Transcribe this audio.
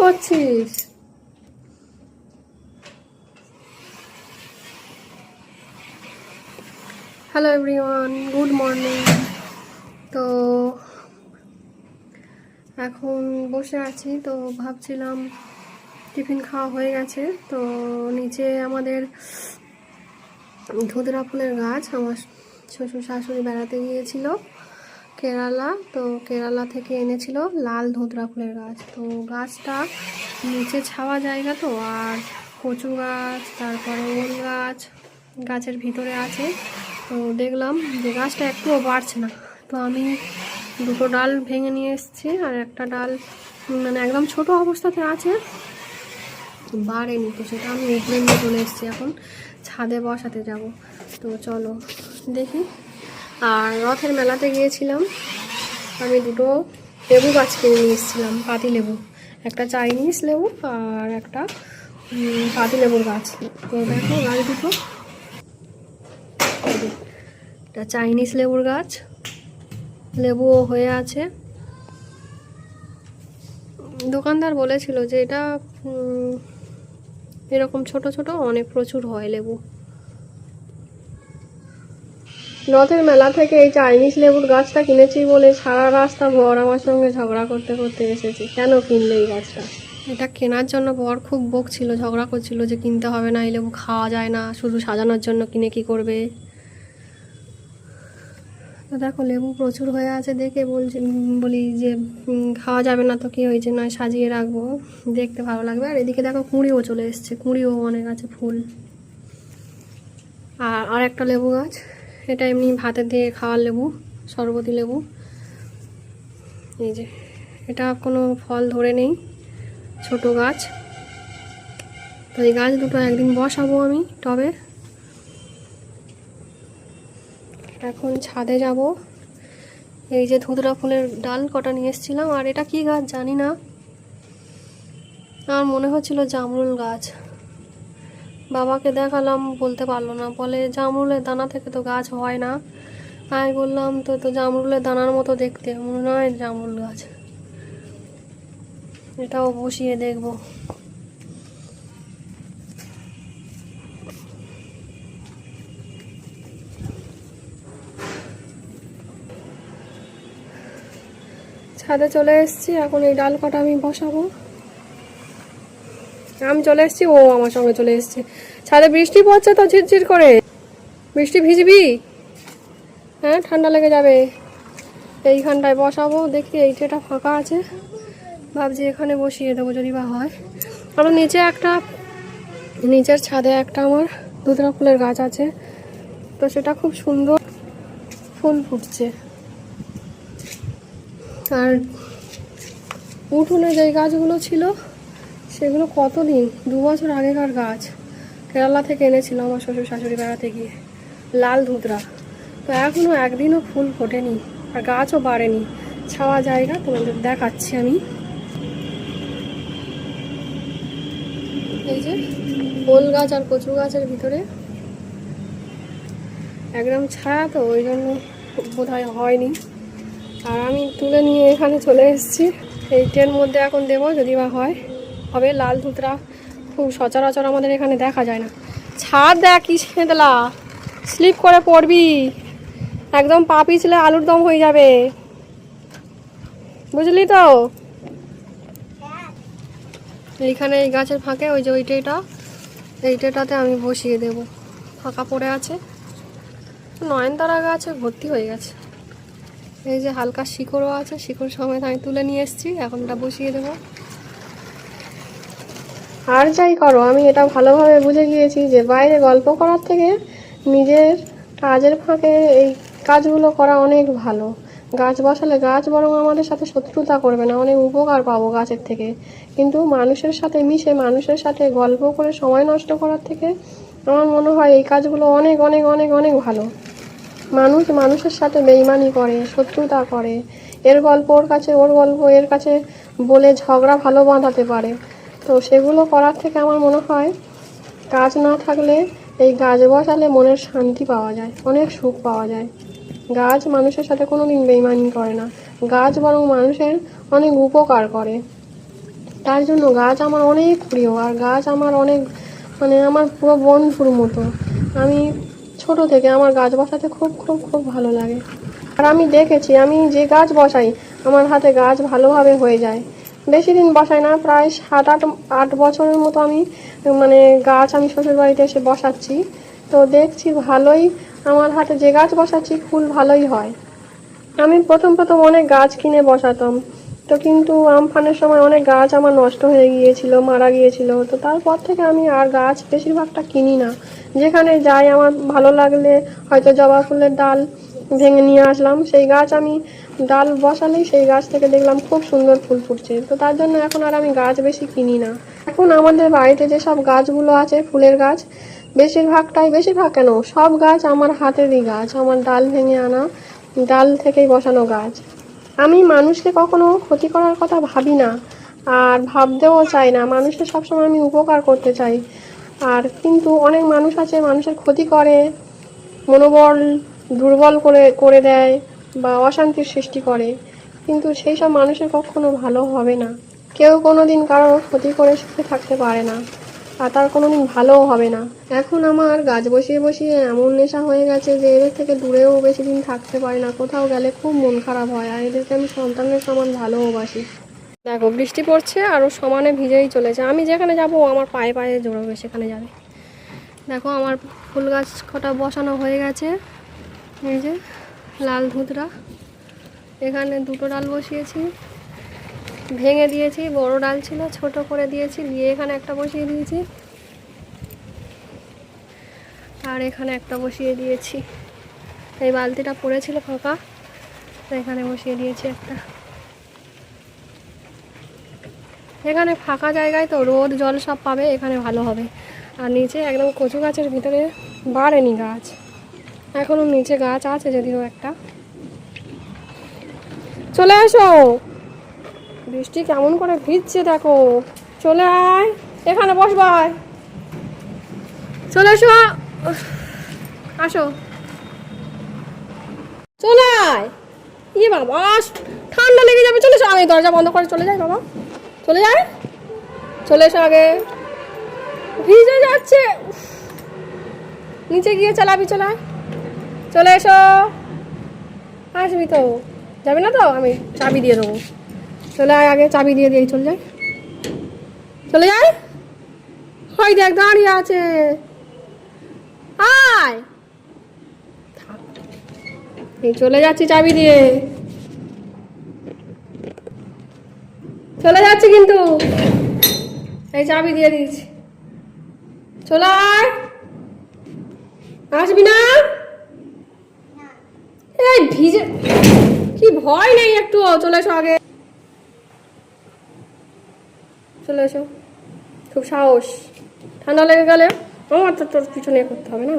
করছিস? Hello everyone, good morning. তো এখন বসে আছি, তো ভাবছিলাম টিফিন খাওয়া হয়ে গেছে। তো নিচে আমাদের ধুতরা ফুলের গাছ, আমার শ্বশুর শাশুড়ি বেড়াতে গিয়েছিল কেরালা, তো কেরালা থেকে এনেছিল লাল ধুতরা ফুলের গাছ। তো গাছটা নিচে ছাওয়া জায়গা, তো আর কচু গাছ, তারপরে ওল গাছ গাছের ভিতরে আছে। তো দেখলাম যে গাছটা একটুও বাড়ছে না, তো আমি দুটো ডাল ভেঙে নিয়ে এসেছি, আর একটা ডাল মানে একদম ছোট অবস্থাতে আছে, বাড়েনি। তো সেটা আমি উপরে নিয়ে চলে এসেছি, এখন ছাদে বসাতে যাব। তো চলো দেখি। আর রথের মেলাতে গিয়েছিলাম, আমি দুটো লেবু গাছ কিনে নিয়ে এসেছিলাম, পাতি লেবু, একটা চাইনিজ লেবু আর একটা পাতি লেবুর গাছ। তো দেখো গাছ দুটো, এটা চাইনিজ লেবুর গাছ, লেবুও হয়ে আছে। দোকানদার বলেছিল যে এটা এরকম ছোট ছোট অনেক প্রচুর হয় লেবু। রথের মেলা থেকে এই চাইনিজ লেবুর গাছটা কিনেছি বলে সারা রাস্তা বর আমার সঙ্গে ঝগড়া করতে করতে এসেছি, কেন কিনলে এই গাছটা। এটা কেনার জন্য বর খুব বকছিল, ঝগড়া করছিল যে কিনতে হবে না, এই লেবু খাওয়া যায় না, শুধু সাজানোর জন্য কিনে কি করবে। তো দেখো লেবু প্রচুর হয়ে আছে, দেখে বলি যে খাওয়া যাবে না তো কি হয়েছে, নয় সাজিয়ে রাখবো, দেখতে ভালো লাগবে। আর এদিকে দেখো কুঁড়িও চলে এসছে, কুঁড়িও অনেক আছে, ফুল। আর একটা লেবু গাছ, এটা এমনি ভাতে দিয়ে খাওয়ার লেবু, শরবতি লেবু। এই যে এটা কোনো ফল ধরে নেই, ছোট গাছ। তো এই গাছ দুটো একদিন বসাবো আমি টবে। এখন ছাদে যাব। এই যে ধুতরা ফুলের ডাল কটা নিয়ে এসেছিলাম, আর এটা কি গাছ জানি না, আর মনে হচ্ছিল জামরুল গাছ। বাবাকে দেখালাম, বলতে পারলো না, বলে জামরুলের দানা থেকে তো গাছ হয় না। আমি বললাম তো জামরুলের দানার মতো দেখতে, মনে হয় জামরুল গাছ। এটাও বসিয়ে দেখব। ছাদে চলে এসেছি, এখন এই ডাল কটা আমি বসাবো। আমি চলে এসেছি, ও আমার সঙ্গে চলে এসেছে। ছাদে বৃষ্টি পড়ছে তো ঝিরঝির করে, বৃষ্টি ভিজবি? হ্যাঁ, ঠান্ডা লেগে যাবে। এইখানটায় বসাবো, দেখি এই ট্রেটা ফাঁকা আছে, ভাবছি এখানে বসিয়ে দেবো যদি বা হয়। আমার নিচের ছাদে একটা আমার ধুতরা ফুলের গাছ আছে, তো সেটা খুব সুন্দর ফুল ফুটছে। আর উঠোনে যে গাছগুলো ছিল সেগুলো কতদিন, 2 বছর আগেকার গাছ, কেরালা থেকে এনেছিল আমার শ্বশুর শাশুড়ি বেড়াতে গিয়ে, লাল ধুতরা। তো এখনও একদিনও ফুল ফোটেনি, আর গাছও বাড়েনি। ছাওয়া জায়গা, তোমাদের দেখাচ্ছি আমি। এই যে ওল গাছ আর কচু গাছের ভিতরে একদম ছায়া, তো ওই জন্য বোধহয় হয়নি। আর আমি তুলে নিয়ে এখানে চলে এসেছি, এই ট্রের মধ্যে এখন দেবো, যদি বা হয় হবে। লাল ধুতরা খুব সচরাচর আমাদের এখানে দেখা যায় না। ছাদ দেখ কি সেঁতলা, স্লিপ করে পড়বি, একদম পা পিছলে আলুর দম হয়ে যাবে, বুঝলি তো। এইখানে এই গাছের ফাঁকে ওই যে এই ট্রেটাতে আমি বসিয়ে দেব, ফাঁকা পড়ে আছে। নয়নতারা গাছে ভর্তি হয়ে গেছে। এই যে হালকা শিকড়ও আছে, শিকড় সমেত আমি তুলে নিয়ে এসেছি, এখন এটা বসিয়ে দেবো। আর যাই করো, আমি এটা ভালোভাবে বুঝে গিয়েছি যে বাইরে গল্প করার থেকে নিজের কাজের ফাঁকে এই কাজগুলো করা অনেক ভালো। গাছ বসালে গাছ বরং আমাদের সাথে শত্রুতা করবে না, অনেক উপকার পাবো গাছের থেকে। কিন্তু মানুষের সাথে মিশে, মানুষের সাথে গল্প করে সময় নষ্ট করার থেকে আমার মনে হয় এই কাজগুলো অনেক অনেক অনেক অনেক ভালো। মানুষের সাথে বেইমানি করে, শত্রুতা করে, এর গল্প ওর কাছে, ওর গল্প এর কাছে বলে ঝগড়া ভালো বাঁধাতে পারে। তো সেগুলো করার থেকে আমার মনে হয় গাছ না থাকলে, এই গাছ বসালে মনের শান্তি পাওয়া যায়, অনেক সুখ পাওয়া যায়। গাছ মানুষের সাথে কোনো দিন বেইমানি করে না, গাছ বরং মানুষের অনেক উপকার করে। তার জন্য গাছ আমার অনেক প্রিয়, আর গাছ আমার অনেক মানে আমার পুরো বন্ধুর মতো। আমি ছোট থেকে আমার গাছ বসাতে খুব খুব খুব ভালো লাগে। আর আমি দেখেছি আমি যে গাছ বসাই আমার হাতে গাছ ভালোভাবে হয়ে যায়। বেশি দিন বসাই না, প্রায় 7-8 বছরের মতো আমি মানে গাছ আমি শ্বশুর বাড়িতে এসে বসাচ্ছি। তো দেখছি ভালোই আমার হাতে যে গাছ বসাচ্ছি ফুল ভালোই হয়। আমি প্রথম প্রথম অনেক গাছ কিনে বসাতাম, তো কিন্তু আমফানের সময় অনেক গাছ আমার নষ্ট হয়ে গিয়েছিল, মারা গিয়েছিল। তো তারপর থেকে আমি আর গাছ বেশিরভাগটা কিনি না। যেখানে যাই আমার ভালো লাগলে হয়তো জবা ফুলের ডাল ভেঙে নিয়ে আসলাম, সেই গাছ আমি ডাল বসালেই সেই গাছ থেকে দেখলাম খুব সুন্দর ফুল ফুটছে। তো তার জন্য এখন আর আমি গাছ বেশি কিনি না। এখন আমাদের বাড়িতে যেসব গাছগুলো আছে ফুলের গাছ, বেশিরভাগ কেন সব গাছ আমার হাতেরই গাছ, আমার ডাল ভেঙে আনা ডাল থেকেই বসানো গাছ। আমি মানুষকে কখনো ক্ষতি করার কথা ভাবি না, আর ভাবতেও চাই না। মানুষকে সবসময় আমি উপকার করতে চাই। আর কিন্তু অনেক মানুষ আছে মানুষের ক্ষতি করে, মনোবল দুর্বল করে করে দেয় বা অশান্তির সৃষ্টি করে, কিন্তু সেই সব মানুষের কখনো ভালো হবে না। কেউ কোনো দিন কারো ক্ষতি করে সুখে থাকতে পারে না, আর তার কোনো দিন ভালোও হবে না। এখন আমার গাছ বসিয়ে বসিয়ে এমন নেশা হয়ে গেছে যে এদের থেকে দূরেও বেশি দিন থাকতে পারি না। কোথাও গেলে খুব মন খারাপ হয়, আর এদেরকে আমি সন্তানের সমান ভালোবাসি। দেখো বৃষ্টি পড়ছে আরও সমানে ভিজেই চলেছে। আমি যেখানে যাবো আমার পায়ে পায়ে জড়াবে, সেখানে যাবে। দেখো আমার ফুল গাছ কটা বসানো হয়ে গেছে। এই যে লাল ধুতরা, এখানে 2টো ডাল বসিয়েছি, ভেঙে দিয়েছি, বড় ডাল ছিল ছোট করে দিয়েছি, দিয়ে এখানে একটা বসিয়ে দিয়েছি, আর এখানে একটা বসিয়ে দিয়েছি। এই বালতিটা পড়েছিল ফাঁকা, এখানে বসিয়ে দিয়েছি একটা। এখানে ফাঁকা জায়গায় তো রোদ জল সব পাবে, এখানে ভালো হবে। আর নিচে একদম কচু গাছের ভিতরে বাড়েনি গাছ, এখনও নিচে গাছ আছে যদিও একটা। চলে আসো, বৃষ্টি কেমন করে ভিজছে দেখো। চলে আয়, এখানে বসবাই, চলে এসো, আসো, চলে আয়। ইয়ে বাবা ঠান্ডা লেগে যাবে, চলে এসো। আমি দরজা বন্ধ করে চলে যাই বাবা, চলে যায়, চলে এসো আগে, ভিজে যাচ্ছে। নিচে গিয়ে চালাবি, চলে এসো। আসবি তো, যাবে না তো, আমি চাবি দিয়ে দেবো। চলে আয় আগে, চাবি দিয়ে দিয়ে চলে যায়, চলে যায়। হয় দেখ দাঁড়িয়ে আছে, আয়। এই চলে যাচ্ছি চাবি দিয়ে, চলে যাচ্ছি কিন্তু, এই চাবি দিয়ে দিয়েছি, চলে আয়। আসবি না? এই ভিজে, কি ভয় নেই একটু, চলে এসো আগে, চলে এসো। খুব সাহস, ঠান্ডা লেগে গেলে আমার তো তোর পিছনে করতে হবে না।